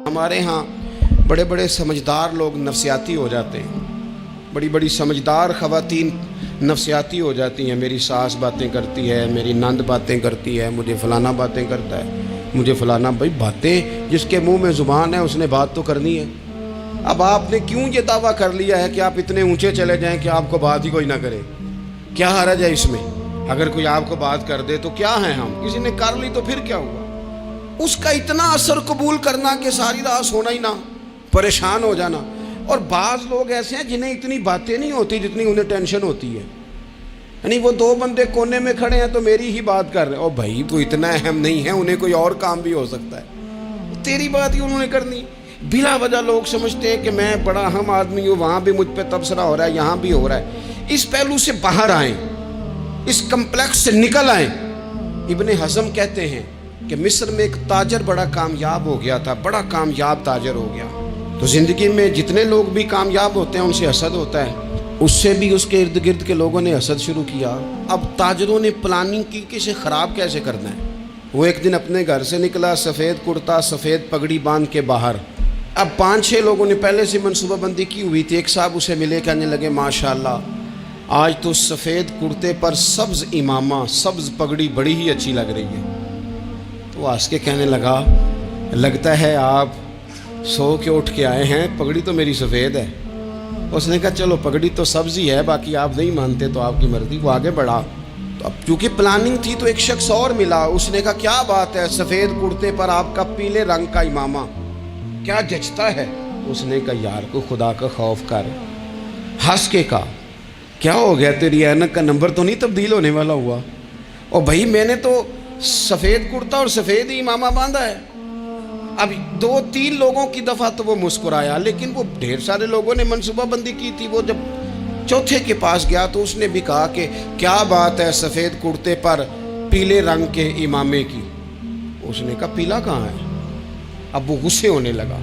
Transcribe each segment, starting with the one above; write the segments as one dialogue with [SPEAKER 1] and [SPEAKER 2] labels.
[SPEAKER 1] ہمارے ہاں بڑے بڑے سمجھدار لوگ نفسیاتی ہو جاتے ہیں، بڑی بڑی سمجھدار خواتین نفسیاتی ہو جاتی ہیں. میری ساس باتیں کرتی ہے، میری نند باتیں کرتی ہے، مجھے فلانا باتیں کرتا ہے، مجھے فلانا. بھائی باتیں جس کے منہ میں زبان ہے اس نے بات تو کرنی ہے. اب آپ نے کیوں یہ دعویٰ کر لیا ہے کہ آپ اتنے اونچے چلے جائیں کہ آپ کو بات ہی کوئی نہ کرے؟ کیا حرج ہے اس میں؟ اگر کوئی آپ کو بات کر دے تو کیا ہے، ہم کسی نے کر لی تو پھر کیا ہوا؟ اس کا اتنا اثر قبول کرنا کہ ساری رات سونا ہی نہ، پریشان ہو جانا. اور بعض لوگ ایسے ہیں جنہیں اتنی باتیں نہیں ہوتی جتنی انہیں ٹینشن ہوتی ہے. یعنی وہ دو بندے کونے میں کھڑے ہیں تو میری ہی بات کر رہے ہیں. او بھائی تو اتنا اہم نہیں ہے، انہیں کوئی اور کام بھی ہو سکتا ہے، تیری بات ہی انہوں نے کرنی. بلا وجہ لوگ سمجھتے ہیں کہ میں بڑا اہم آدمی ہوں، وہاں بھی مجھ پہ تبصرہ ہو رہا ہے، یہاں بھی ہو رہا ہے. اس پہلو سے باہر آئیں، اس کمپلیکس سے نکل آئیں. ابن حزم کہتے ہیں کہ مصر میں ایک تاجر بڑا کامیاب ہو گیا تھا، بڑا کامیاب تاجر ہو گیا. تو زندگی میں جتنے لوگ بھی کامیاب ہوتے ہیں ان سے حسد ہوتا ہے. اس سے بھی اس کے ارد گرد کے لوگوں نے حسد شروع کیا. اب تاجروں نے پلاننگ کی کہ اسے خراب کیسے کرنا ہے. وہ ایک دن اپنے گھر سے نکلا، سفید کرتا سفید پگڑی باندھ کے باہر. اب 5-6 لوگوں نے پہلے سے منصوبہ بندی کی ہوئی تھی. ایک صاحب اسے ملے، کہنے لگے ماشاءاللہ آج تو سفید کرتے پر سبز امامہ، سبز پگڑی بڑی ہی اچھی لگ رہی ہے. تو وہ ہنس کے کہنے لگا لگتا ہے آپ سو کے اٹھ کے آئے ہیں، پگڑی تو میری سفید ہے. اس نے کہا چلو پگڑی تو سبز ہی ہے، باقی آپ نہیں مانتے تو آپ کی مرضی. وہ آگے بڑھا. تو اب چونکہ پلاننگ تھی تو ایک شخص اور ملا. اس نے کہا کیا بات ہے، سفید کرتے پر آپ کا پیلے رنگ کا امامہ کیا جچتا ہے. اس نے کہا یار کو خدا کا خوف کر. ہنس کے کہا کیا ہو گیا، تیری اینک کا نمبر تو نہیں تبدیل ہونے والا ہوا؟ اور بھائی میں نے تو سفید کرتا اور سفید ہی امامہ باندھا ہے. اب 2-3 لوگوں کی دفعہ تو وہ مسکرایا، لیکن وہ ڈھیر سارے لوگوں نے منصوبہ بندی کی تھی. وہ جب چوتھے کے پاس گیا تو اس نے بھی کہا کہ کیا بات ہے سفید کرتے پر پیلے رنگ کے امامے کی. اس نے کہا پیلا کہاں ہے؟ اب وہ غصے ہونے لگا.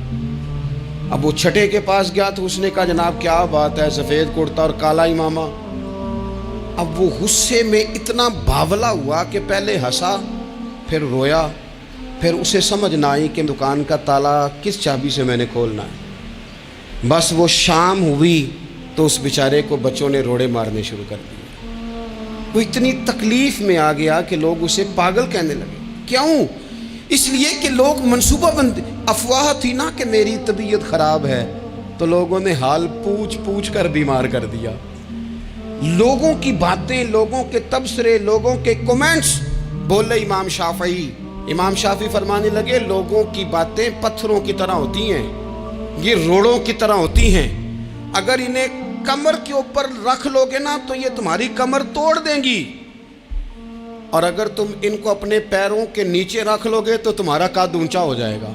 [SPEAKER 1] اب وہ چھٹے کے پاس گیا تو اس نے کہا جناب کیا بات ہے سفید کرتا اور کالا امامہ. اب وہ غصے میں اتنا باولا ہوا کہ پہلے ہنسا پھر رویا. پھر اسے سمجھ نہ آئی کہ دکان کا تالا کس چابی سے میں نے کھولنا ہے. بس وہ شام ہوئی تو اس بیچارے کو بچوں نے روڑے مارنے شروع کر دیے. وہ اتنی تکلیف میں آ گیا کہ لوگ اسے پاگل کہنے لگے. کیوں؟ اس لیے کہ لوگ منصوبہ بند، افواہ تھی نا کہ میری طبیعت خراب ہے، تو لوگوں نے حال پوچھ پوچھ کر بیمار کر دیا. لوگوں کی باتیں، لوگوں کے تبصرے، لوگوں کے کومنٹس. بولے امام شافعی. امام شافعی فرمانے لگے لوگوں کی باتیں پتھروں کی طرح ہوتی ہیں، یہ روڑوں کی طرح ہوتی ہیں. اگر انہیں کمر کے اوپر رکھ لو گے نا تو یہ تمہاری کمر توڑ دیں گی، اور اگر تم ان کو اپنے پیروں کے نیچے رکھ لو گے تو تمہارا قد اونچا ہو جائے گا.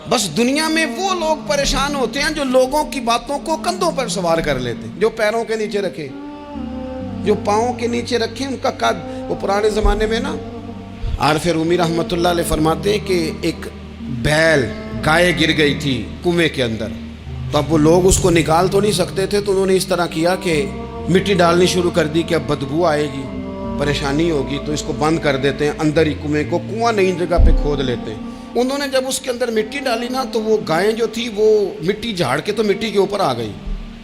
[SPEAKER 1] بس دنیا میں وہ لوگ پریشان ہوتے ہیں جو لوگوں کی باتوں کو کندھوں پر سوار کر لیتے، جو پیروں کے نیچے رکھے، جو پاؤں کے نیچے رکھے ان کا قد. وہ پرانے زمانے میں نا عارف رومی رحمۃ اللہ علیہ فرماتے ہیں کہ ایک بیل گائے گر گئی تھی کنویں کے اندر. تو اب وہ لوگ اس کو نکال تو نہیں سکتے تھے، تو انہوں نے اس طرح کیا کہ مٹی ڈالنی شروع کر دی کہ اب بدبو آئے گی، پریشانی ہوگی، تو اس کو بند کر دیتے ہیں اندر ہی کنویں کو. کنواں نئی جگہ پہ کھود لیتے ہیں. انہوں نے جب اس کے اندر مٹی ڈالی نا تو وہ گائیں جو تھی وہ مٹی جھاڑ کے تو مٹی کے اوپر آ گئی.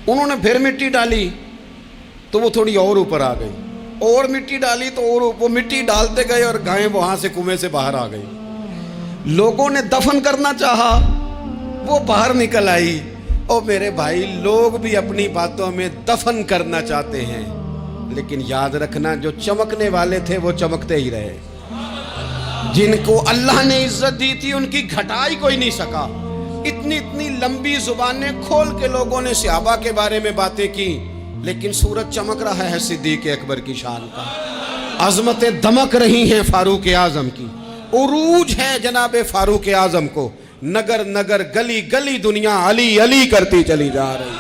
[SPEAKER 1] انہوں نے پھر مٹی ڈالی تو وہ تھوڑی اور اوپر آ گئی، اور مٹی ڈالی تو اور وہ مٹی ڈالتے گئے اور گائیں وہاں سے کنویں سے باہر آ گئی. لوگوں نے دفن کرنا چاہا، وہ باہر نکل آئی. اور میرے بھائی لوگ بھی اپنی باتوں میں دفن کرنا چاہتے ہیں، لیکن یاد رکھنا جو چمکنے والے تھے وہ چمکتے ہی رہے. جن کو اللہ نے عزت دی تھی ان کی گھٹائی کوئی نہیں سکا. اتنی لمبی زبانیں کھول کے لوگوں نے صحابہ کے بارے میں باتیں کی، لیکن سورج چمک رہا ہے صدیق اکبر کی شان کا. عظمتیں دمک رہی ہیں فاروق اعظم کی. عروج ہے جناب فاروق اعظم کو. نگر نگر گلی گلی دنیا علی علی کرتی چلی جا رہی.